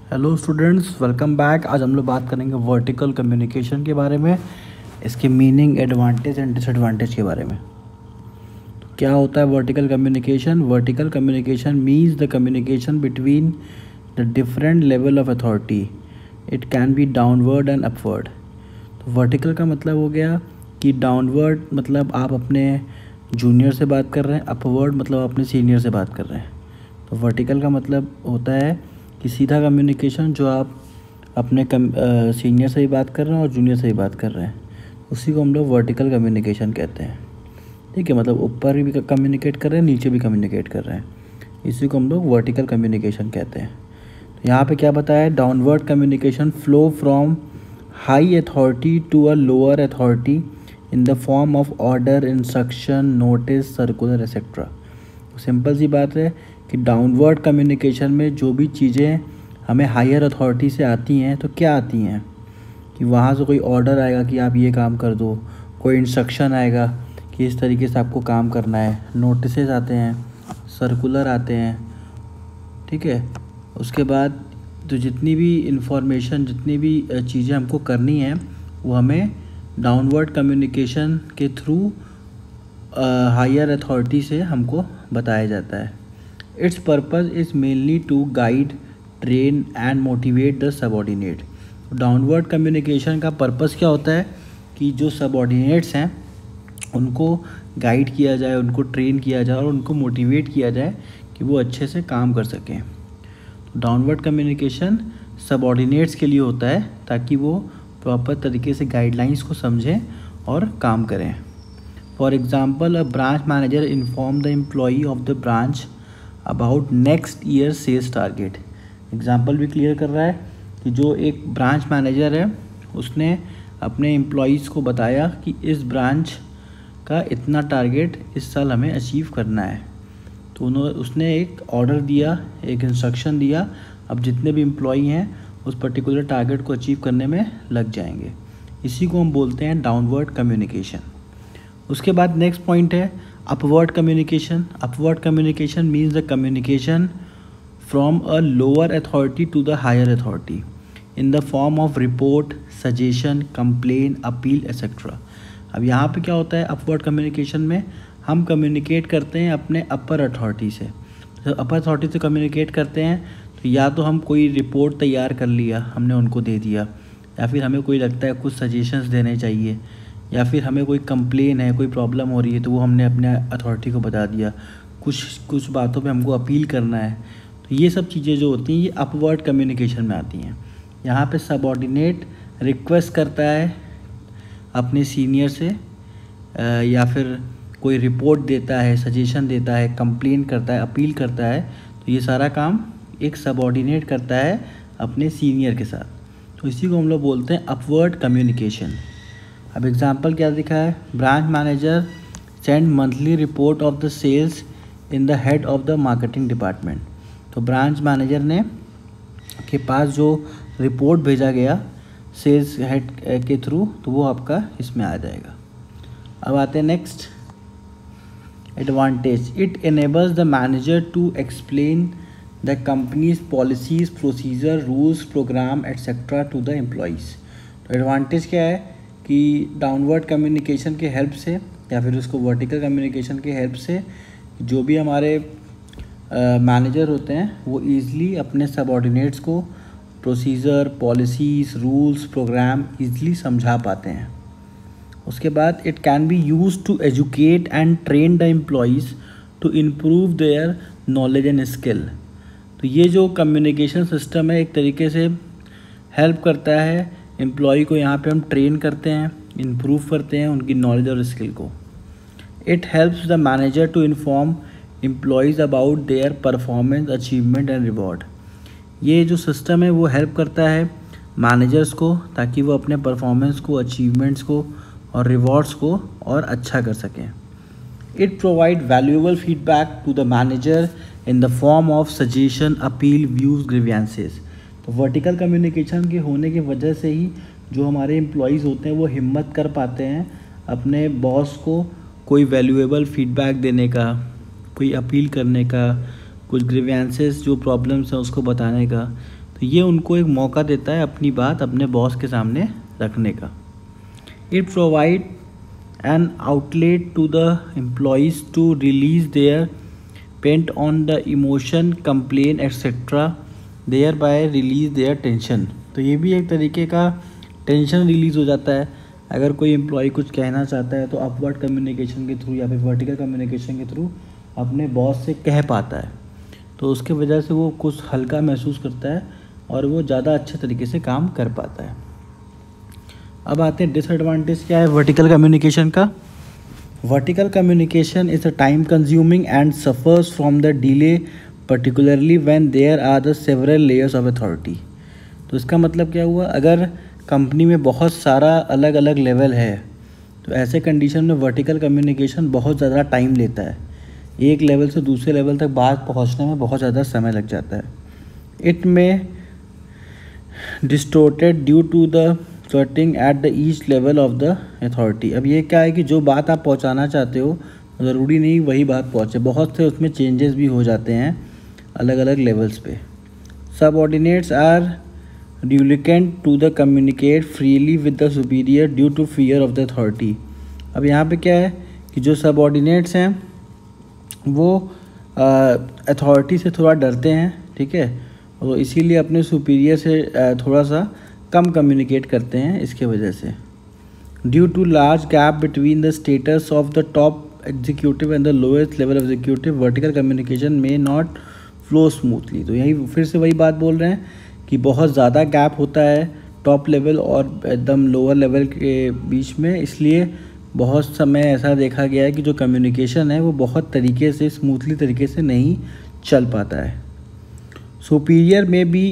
Hello students, welcome back. आज हम लोग बात करेंगे वर्टिकल कम्युनिकेशन के बारे में, इसके मीनिंग, एडवांटेज एंड डिसएडवांटेज के बारे में। तो क्या होता है vertical communication? Vertical communication means the communication between the different level of authority. It can B downward and upward. तो वर्टिकल का मतलब हो गया कि डाउनवर्ड मतलब आप अपने जूनियर से बात कर रहे हैं, अपवर्ड मतलब अपने सीनियर से बात कर रहे हैं। तो वर्टिकल का मतलब होता है कि सीधा कम्युनिकेशन, जो आप अपने सीनियर से भी बात कर रहे हैं और जूनियर से भी बात कर रहे हैं, उसी को हम लोग वर्टिकल कम्युनिकेशन कहते हैं। ठीक है, मतलब ऊपर भी कम्युनिकेट कर रहे हैं, नीचे भी कम्युनिकेट कर रहे हैं, इसी को हम लोग वर्टिकल कम्युनिकेशन कहते हैं। तो यहाँ पे क्या बताया है? Downward communication flow from high authority to a lower authority in the form of order, instruction, notice, circular etcetera. Simple सी बात है कि डाउनवर्ड कम्युनिकेशन में जो भी चीज़ें हमें हायर अथॉरिटी से आती हैं, तो क्या आती हैं कि वहाँ से कोई ऑर्डर आएगा कि आप ये काम कर दो, कोई इंस्ट्रक्शन आएगा कि इस तरीके से आपको काम करना है, नोटिसेस आते हैं, सर्कुलर आते हैं। ठीक है, उसके बाद तो जितनी भी इंफॉर्मेशन, जितनी भी चीज़ें हमको करनी है, वो हमें डाउनवर्ड कम्युनिकेशन के थ्रू हायर अथॉरिटी से हमको बताया जाता है। Its purpose is mainly to guide, train and motivate the subordinate. Downward communication का पर्पज़ क्या होता है कि जो सबऑर्डिनेट्स हैं उनको गाइड किया जाए, उनको ट्रेन किया जाए और उनको मोटिवेट किया जाए कि वो अच्छे से काम कर सकें। तो डाउनवर्ड कम्युनिकेशन सबऑर्डिनेट्स के लिए होता है ताकि वो प्रॉपर तरीके से गाइडलाइंस को समझें और काम करें। For example, a branch manager inform the employee of the branch about next year sales target. Example भी क्लियर कर रहा है कि जो एक ब्रांच मैनेजर है उसने अपने एम्प्लॉयज़ को बताया कि इस ब्रांच का इतना टारगेट इस साल हमें अचीव करना है। तो उसने एक ऑर्डर दिया, एक इंस्ट्रक्शन दिया, अब जितने भी एम्प्लॉई हैं उस पर्टिकुलर टारगेट को अचीव करने में लग जाएंगे। इसी को हम बोलते हैं डाउनवर्ड कम्युनिकेशन। उसके बाद नेक्स्ट पॉइंट है upward communication. Upward communication means the communication from a lower authority to the higher authority in the form of report, suggestion, complain, appeal etcetera. अब यहाँ पे क्या होता है अपवर्ड कम्युनिकेशन में? हम कम्युनिकेट करते हैं अपने अपर अथॉरिटी से। तो अपर अथॉरिटी से कम्युनिकेट करते हैं तो या तो हम कोई रिपोर्ट तैयार कर लिया, हमने उनको दे दिया, या फिर हमें कोई लगता है कुछ सजेशंस देने चाहिए, या फिर हमें कोई कंप्लेन है, कोई प्रॉब्लम हो रही है तो वो हमने अपने अथॉरिटी को बता दिया, कुछ बातों पे हमको अपील करना है। तो ये सब चीज़ें जो होती हैं ये अपवर्ड कम्युनिकेशन में आती हैं। यहाँ पे सबऑर्डिनेट रिक्वेस्ट करता है अपने सीनियर से, या फिर कोई रिपोर्ट देता है, सजेशन देता है, कंप्लेन करता है, अपील करता है, तो ये सारा काम एक सबऑर्डिनेट करता है अपने सीनियर के साथ। तो इसी को हम लोग बोलते हैं अपवर्ड कम्युनिकेशन। अब एग्जांपल क्या दिखा है? Branch manager send monthly report of the sales in the head of the marketing department. तो ब्रांच मैनेजर ने के पास जो रिपोर्ट भेजा गया सेल्स हेड के थ्रू, तो वो आपका इसमें आ जाएगा। अब आते हैं next advantage. It enables the manager to explain the company's policies, procedure, rules, program etcetera to the employees. तो एडवांटेज क्या है कि डाउनवर्ड कम्युनिकेशन के हेल्प से या फिर उसको वर्टिकल कम्युनिकेशन के हेल्प से जो भी हमारे मैनेजर होते हैं वो ईज़िली अपने सबऑर्डिनेट्स को procedure, policies, rules, program easily समझा पाते हैं। उसके बाद it can be used to educate and train the employees to improve their knowledge and skill. तो ये जो कम्युनिकेशन सिस्टम है एक तरीके से हेल्प करता है एम्प्लॉय को। यहाँ पे हम ट्रेन करते हैं, इम्प्रूव करते हैं उनकी नॉलेज और स्किल को। It helps the manager to inform employees about their performance, achievement and reward. ये जो सिस्टम है वो हेल्प करता है मैनेजर्स को ताकि वो अपने परफॉर्मेंस को, अचीवमेंट्स को और रिवॉर्ड्स को और अच्छा कर सकें। It provide valuable feedback to the manager in the form of suggestion, appeal, views, grievances. तो वर्टिकल कम्युनिकेशन के होने की वजह से ही जो हमारे एम्प्लॉयज़ होते हैं वो हिम्मत कर पाते हैं अपने बॉस को कोई वैल्यूएबल फीडबैक देने का, कोई अपील करने का, कुछ ग्रीवेंसेस जो प्रॉब्लम्स हैं उसको बताने का, तो ये उनको एक मौका देता है अपनी बात अपने बॉस के सामने रखने का। It provide an outlet to the employees to release their pent on the emotion, complain etcetera, thereby release their tension. तो ये भी एक तरीके का टेंशन रिलीज़ हो जाता है। अगर कोई एम्प्लॉय कुछ कहना चाहता है तो अपवर्ड कम्युनिकेशन के थ्रू या फिर वर्टिकल कम्युनिकेशन के थ्रू अपने बॉस से कह पाता है, तो उसके वजह से वो कुछ हल्का महसूस करता है और वो ज़्यादा अच्छे तरीके से काम कर पाता है। अब आते हैं डिसएडवांटेज क्या है वर्टिकल कम्युनिकेशन का। Vertical communication is a time consuming and suffers from the delay, particularly when there are the several layers of authority. तो इसका मतलब क्या हुआ, अगर कंपनी में बहुत सारा अलग अलग लेवल है तो ऐसे कंडीशन में वर्टिकल कम्युनिकेशन बहुत ज़्यादा टाइम लेता है। एक लेवल से दूसरे लेवल तक बात पहुंचने में बहुत ज़्यादा समय लग जाता है। It may distorted due to the cutting at the each level of the authority. अब ये क्या है कि जो बात आप पहुंचाना चाहते हो ज़रूरी नहीं वही बात पहुंचे, बहुत से उसमें चेंजेस भी हो जाते हैं अलग अलग लेवल्स पे। Subordinates are reluctant to the communicate freely with the superior due to fear of the authority। अब यहाँ पे क्या है कि जो सबऑर्डिनेट्स हैं वो अथॉरिटी से थोड़ा डरते हैं, ठीक है, और इसीलिए अपने सुपीरियर से थोड़ा सा कम कम्युनिकेट करते हैं इसके वजह से। Due to large gap between the status of the top executive and the lowest level executive, vertical communication may not flow smoothly. तो यही फिर से वही बात बोल रहे हैं कि बहुत ज़्यादा गैप होता है टॉप लेवल और एकदम लोअर लेवल के बीच में, इसलिए बहुत समय ऐसा देखा गया है कि जो कम्युनिकेशन है वो बहुत तरीके से स्मूथली तरीके से नहीं चल पाता है। Superior may be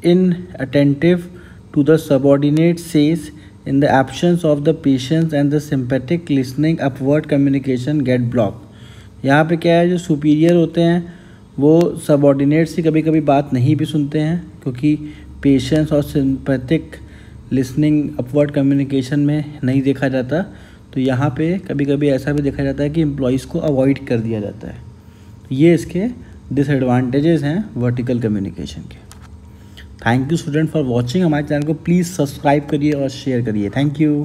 inattentive to the subordinate says in the absence of the patience and the sympathetic listening upward communication get block. यहाँ पे क्या है, जो सुपीरियर होते हैं वो सबऑर्डिनेट से कभी कभी बात नहीं भी सुनते हैं क्योंकि पेशेंस और सिंपैथिक लिसनिंग अपवर्ड कम्युनिकेशन में नहीं देखा जाता। तो यहाँ पे कभी कभी ऐसा भी देखा जाता है कि एम्प्लॉयज़ को अवॉइड कर दिया जाता है। तो ये इसके डिसएडवांटेजेस हैं वर्टिकल कम्युनिकेशन के। Thank you student for watching. हमारे चैनल को प्लीज़ सब्सक्राइब करिए और शेयर करिए। Thank you.